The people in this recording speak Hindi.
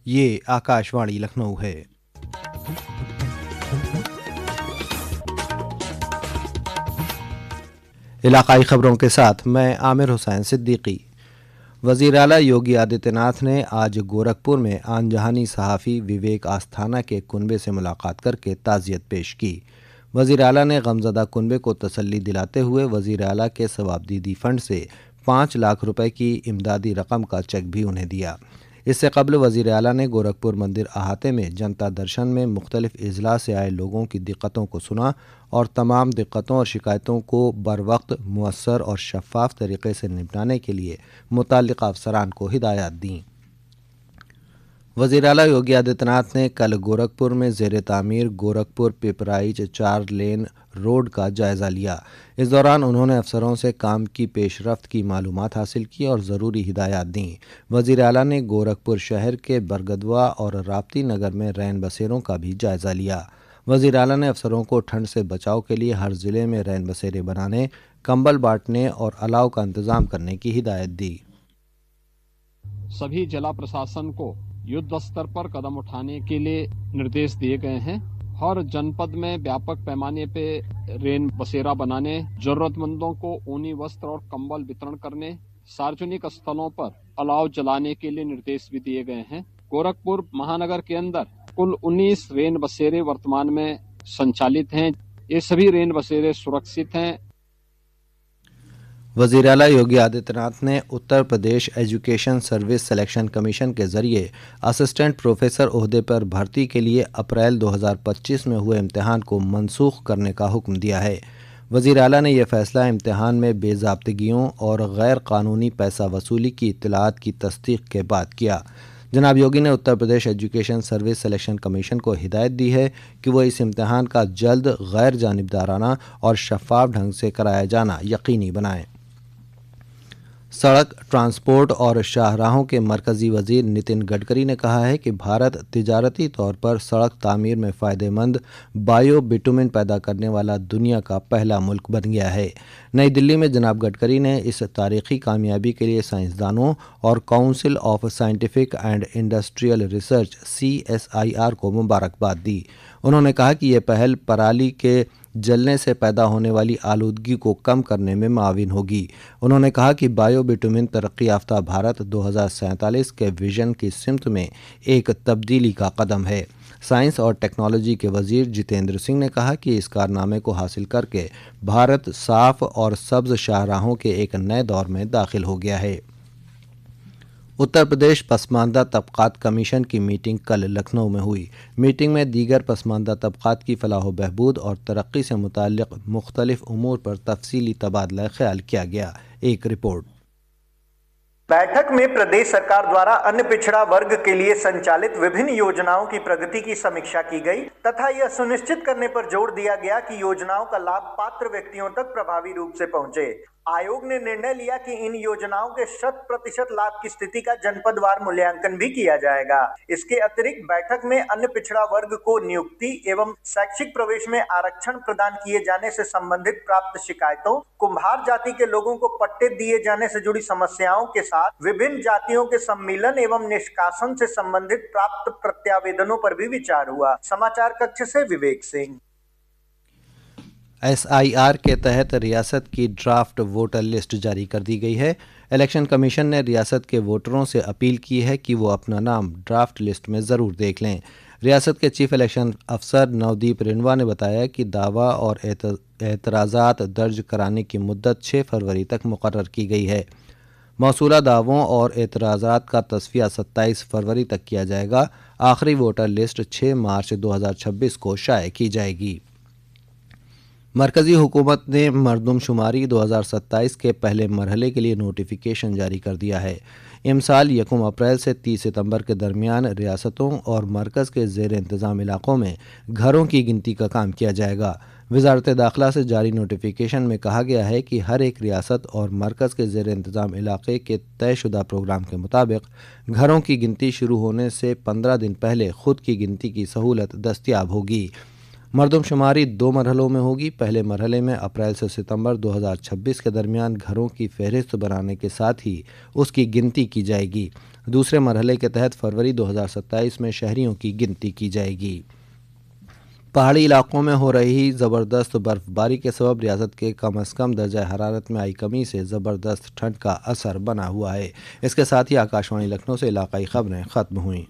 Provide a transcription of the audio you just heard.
ये आकाशवाणी लखनऊ है। इलाकाई खबरों के साथ मैं आमिर हुसैन सिद्दीकी। वज़ीर आला योगी आदित्यनाथ ने आज गोरखपुर में आनजहानी सहाफ़ी विवेक आस्थाना के कुनबे से मुलाकात करके ताज़ियत पेश की। वज़ीर आला ने गमज़दा कुनबे को तसल्ली दिलाते हुए वज़ीर आला के सवाबदीदी फ़ंड से 5 लाख रुपए की इमदादी रकम का चेक भी उन्हें दिया। इससे कबल वज़ीर आला ने गोरखपुर मंदिर अहाते में जनता दर्शन में मुख्तलिफ अजला से आए लोगों की दिक्कतों को सुना और तमाम दिक्कतों और शिकायतों को बरवक्त, मुअस्सर और शफ़ाफ तरीके से निपटाने के लिए मुतल्लिक़ अफसरान को हिदायत दी। वज़ीर आला योगी आदित्यनाथ ने कल गोरखपुर में ज़ेर तामीर गोरखपुर पिपराइच 4 लेन रोड का जायज़ा लिया। इस दौरान उन्होंने अफसरों से काम की पेशरफ्त की मालूमात हासिल की और ज़रूरी हिदायत दी। वज़ीर आला ने गोरखपुर शहर के बरगदवा और राप्ती नगर में रैन बसेरों का भी जायज़ा लिया। वज़ीर आला ने अफसरों को ठंड से बचाव के लिए हर ज़िले में रैन बसेरे बनाने, कंबल बांटने और अलाव का इंतज़ाम करने की हिदायत दी। सभी जिला प्रशासन को युद्ध स्तर पर कदम उठाने के लिए निर्देश दिए गए हैं। हर जनपद में व्यापक पैमाने पे रेन बसेरा बनाने, जरूरतमंदों को ऊनी वस्त्र और कंबल वितरण करने, सार्वजनिक स्थलों पर अलाव जलाने के लिए निर्देश भी दिए गए हैं। गोरखपुर महानगर के अंदर कुल 19 रेन बसेरे वर्तमान में संचालित हैं। ये सभी रेन बसेरे सुरक्षित हैं। वज़ीर आला योगी आदित्यनाथ ने Uttar Pradesh education service selection commission के जरिए असिस्टेंट प्रोफेसर ओहदे पर भर्ती के लिए अप्रैल 2025 में हुए इम्तिहान को मनसूख करने का हुक्म दिया है। वज़ीर आला ने यह फैसला इम्तिहान में बेज़ाब्तगियों और गैर कानूनी पैसा वसूली की इत्तलात की तस्दीक के बाद किया। जनाब योगी ने Uttar Pradesh education service selection commission को हिदायत दी है कि वह इस इम्तिहान का जल्द गैर जानिबदाराना और शफाफ ढंग से कराया जाना यकीनी बनाएं। सड़क ट्रांसपोर्ट और शाहराहों के मरकज़ी वज़ीर नितिन गडकरी ने कहा है कि भारत तिजारती तौर पर सड़क तामीर में फ़ायदेमंद बायो बिटुमिन पैदा करने वाला दुनिया का पहला मुल्क बन गया है। नई दिल्ली में जनाब गडकरी ने इस तारीखी कामयाबी के लिए साइंसदानों और council of scientific and industrial research CSIR को मुबारकबाद दी। उन्होंने कहा कि यह पहल पराली के जलने से पैदा होने वाली आलूदगी को कम करने में माविन होगी। उन्होंने कहा कि बायो बिटुमिन तरक्की याफ्ता भारत 2047 के विजन की सिमत में एक तब्दीली का कदम है। साइंस और टेक्नोलॉजी के वजीर जितेंद्र सिंह ने कहा कि इस कारनामे को हासिल करके भारत साफ और सब्ज शाहराहों के एक नए दौर में दाखिल हो गया है। उत्तर प्रदेश पसमानदा तबकात कमीशन की मीटिंग कल लखनऊ में हुई। मीटिंग में दीगर पसमानदा तबकात की फलाह बहबूद और तरक्की से मुताल्लिक़ मुख्तलिफ उमूर पर तफसीली तबादला ख्याल किया गया। एक रिपोर्ट। बैठक में प्रदेश सरकार द्वारा अन्य पिछड़ा वर्ग के लिए संचालित विभिन्न योजनाओं की प्रगति की समीक्षा की गई तथा यह सुनिश्चित करने पर जोर दिया गया कि योजनाओं का लाभ पात्र व्यक्तियों तक प्रभावी रूप से पहुंचे। आयोग ने निर्णय लिया कि इन योजनाओं के 100% लाभ की स्थिति का जनपदवार मूल्यांकन भी किया जाएगा। इसके अतिरिक्त बैठक में अन्य पिछड़ा वर्ग को नियुक्ति एवं शैक्षिक प्रवेश में आरक्षण प्रदान किए जाने से संबंधित प्राप्त शिकायतों, कुम्हार जाति के लोगों को पट्टे दिए जाने से जुड़ी समस्याओं के साथ विभिन्न जातियों के सम्मिलन एवं निष्कासन से संबंधित प्राप्त प्रत्यावेदनों पर भी विचार हुआ। समाचार कक्ष से विवेक सिंह। SIR के तहत रियासत की ड्राफ्ट वोटर लिस्ट जारी कर दी गई है। इलेक्शन कमीशन ने रियासत के वोटरों से अपील की है कि वो अपना नाम ड्राफ्ट लिस्ट में ज़रूर देख लें। रियासत के चीफ इलेक्शन अफसर नवदीप रिनवा ने बताया कि दावा और एतराज़ात दर्ज कराने की मुद्दत 6 फरवरी तक मुकर्रर की गई है। मौसूला दावों और एतराज़ात का तस्फिया 27 फरवरी तक किया जाएगा। आखिरी वोटर लिस्ट 6 मार्च 2026 को शाये की जाएगी। मरकज़ी हुकूमत ने मरदमशुमारी 2027 के पहले मरहले के लिए नोटिफिकेशन जारी कर दिया है। इमसाल 1 अप्रैल से 30 सितंबर के दरमियान रियासतों और मरकज़ के ज़ेर इंतज़ाम इलाक़ों में घरों की गिनती का काम किया जाएगा। वज़ारत दाखिला से जारी नोटिफिकेशन में कहा गया है कि हर एक रियासत और मरकज़ के ज़ेर इंतज़ाम इलाक़े के तयशुदा प्रोग्राम के मुताबिक घरों की गिनती शुरू होने से 15 दिन पहले ख़ुद की गिनती की सहूलत दस्तियाब होगी। मरदमशुमारी 2 मरहलों में होगी। पहले मरहले में अप्रैल से सितंबर 2026 के दरमियान घरों की फहरिस्त बनाने के साथ ही उसकी गिनती की जाएगी। दूसरे मरहले के तहत फरवरी 2027 में शहरियों की गिनती की जाएगी। पहाड़ी इलाकों में हो रही ज़बरदस्त बर्फबारी के सबब रियासत के कम अज़ कम दर्जा हरारत में आई कमी से ज़बरदस्त ठंड का असर बना हुआ है। इसके साथ ही आकाशवाणी लखनऊ से इलाकाई खबरें ख़त्म हुईं।